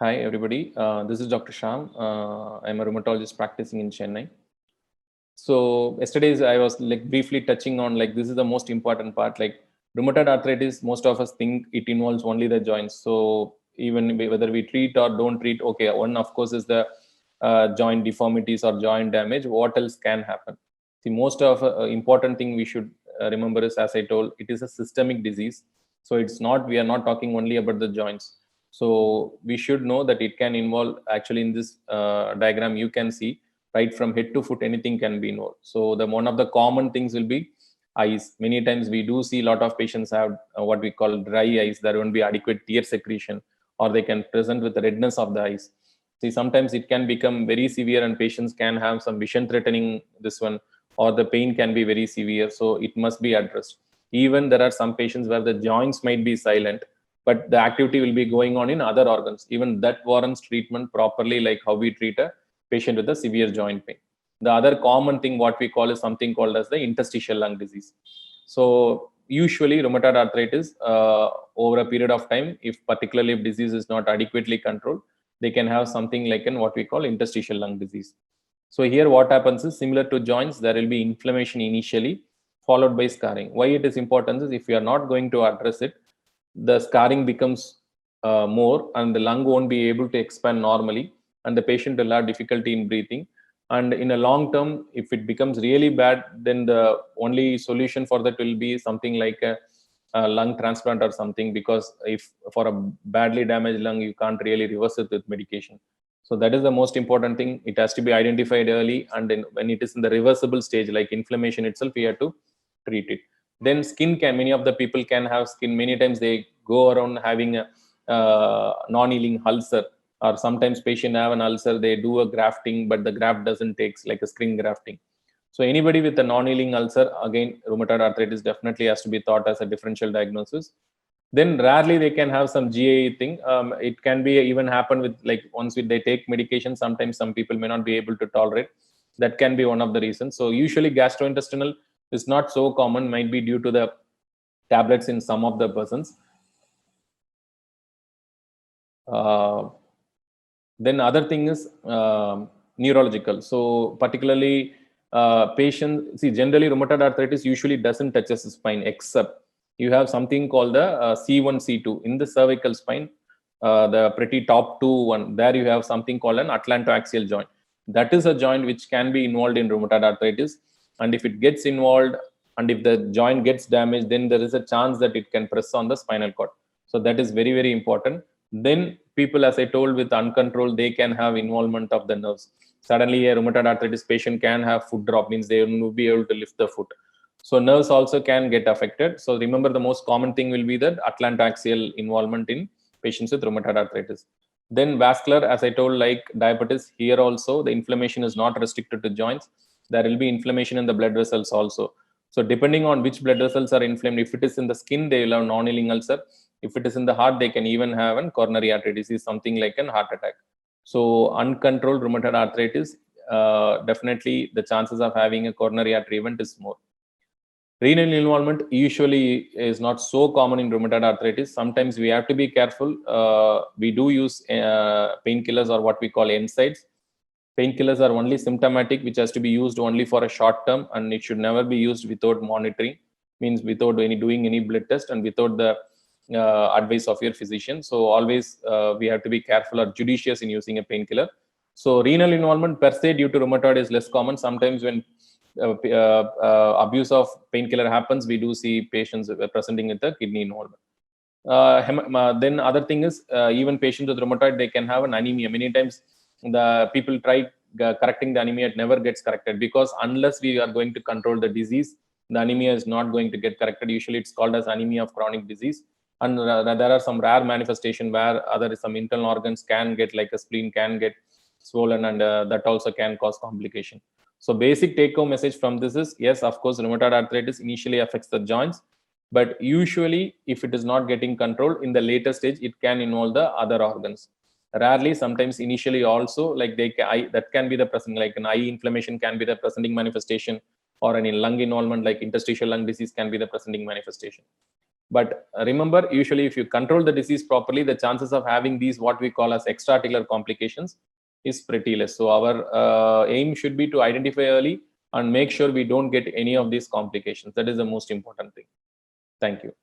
Hi, everybody. This is Dr. Sham. I'm a rheumatologist practicing in Chennai. So yesterday's I was like briefly touching on like this is the most important part. Like rheumatoid arthritis, most of us think it involves only the joints. So even whether we treat or don't treat, okay, one of course is the joint deformities or joint damage. What else can happen? The most of important thing we should remember is, as I told, it is a systemic disease. So it's not, we are not talking only about the joints. So we should know that it can involve, actually in this diagram you can see, right from head to foot, anything can be involved. So the one of the common things will be eyes. Many times we do see a lot of patients have what we call dry eyes. There won't be adequate tear secretion, or they can present with the redness of the eyes. See, sometimes it can become very severe and patients can have some vision threatening this one, or the pain can be very severe. So it must be addressed. Even there are some patients where the joints might be silent, but the activity will be going on in other organs. Even that warrants treatment properly, like how we treat a patient with a severe joint pain. The other common thing, what we call, is something called as the interstitial lung disease. So usually rheumatoid arthritis, over a period of time, if particularly if disease is not adequately controlled, they can have something like an what we call interstitial lung disease. So here what happens is similar to joints, there will be inflammation initially followed by scarring. Why it is important is if you are not going to address it, the scarring becomes more and the lung won't be able to expand normally, and the patient will have difficulty in breathing. And in a long term, if it becomes really bad, then the only solution for that will be something like a lung transplant or something, because if for a badly damaged lung, you can't really reverse it with medication. So that is the most important thing. It has to be identified early, and then when it is in the reversible stage, like inflammation itself, we have to treat it. Then skin can, many of the people can have skin, many times they go around having a non-healing ulcer, or sometimes patient have an ulcer, they do a grafting, but the graft doesn't take, like a screen grafting. So anybody with a non-healing ulcer, again, rheumatoid arthritis definitely has to be thought as a differential diagnosis. Then rarely they can have some GA thing. It can be even happen with, like, once they take medication, sometimes some people may not be able to tolerate. That can be one of the reasons. So usually gastrointestinal is not so common, might be due to the tablets in some of the persons. Uh, then other thing is neurological. So particularly patient, see, generally rheumatoid arthritis usually doesn't touch the spine, except you have something called the C1 C2 in the cervical spine, the pretty top two one. There you have something called an atlantoaxial joint. That is a joint which can be involved in rheumatoid arthritis, and if it gets involved and if the joint gets damaged, then there is a chance that it can press on the spinal cord. So that is very, very important. Then people, as I told, with uncontrolled, they can have involvement of the nerves. Suddenly a rheumatoid arthritis patient can have foot drop, means they will be able to lift the foot. So nerves also can get affected. So remember, the most common thing will be that atlantoaxial involvement in patients with rheumatoid arthritis. Then vascular, as I told, like diabetes, here also the inflammation is not restricted to joints. There will be inflammation in the blood vessels also. So depending on which blood vessels are inflamed, if it is in the skin, they will have non-healing ulcer. If it is in the heart, they can even have a coronary artery disease, something like a heart attack. So uncontrolled rheumatoid arthritis, definitely the chances of having a coronary artery event is more. Renal involvement usually is not so common in rheumatoid arthritis. Sometimes we have to be careful. We do use painkillers, or what we call NSAIDs. Painkillers are only symptomatic, which has to be used only for a short term, and it should never be used without monitoring, means without doing any blood test and without the advice of your physician. So always we have to be careful or judicious in using a painkiller. So renal involvement per se due to rheumatoid is less common. Sometimes when abuse of painkiller happens, we do see patients presenting with the kidney involvement. Then other thing is, even patients with rheumatoid, they can have an anemia. Many times the people try correcting the anemia, it never gets corrected, because unless we are going to control the disease, the anemia is not going to get corrected. Usually it's called as anemia of chronic disease. And there are some rare manifestation where other some internal organs can get, like a spleen can get swollen, and that also can cause complication. So basic take home message from this is, yes, of course, rheumatoid arthritis initially affects the joints, but usually if it is not getting controlled in the later stage, it can involve the other organs. Rarely, sometimes initially also, like that can be the present, like an eye inflammation can be the presenting manifestation, or any lung involvement like interstitial lung disease can be the presenting manifestation. But remember, usually if you control the disease properly, the chances of having these what we call as extra-articular complications is pretty less. So our aim should be to identify early and make sure we don't get any of these complications. That is the most important thing. Thank you.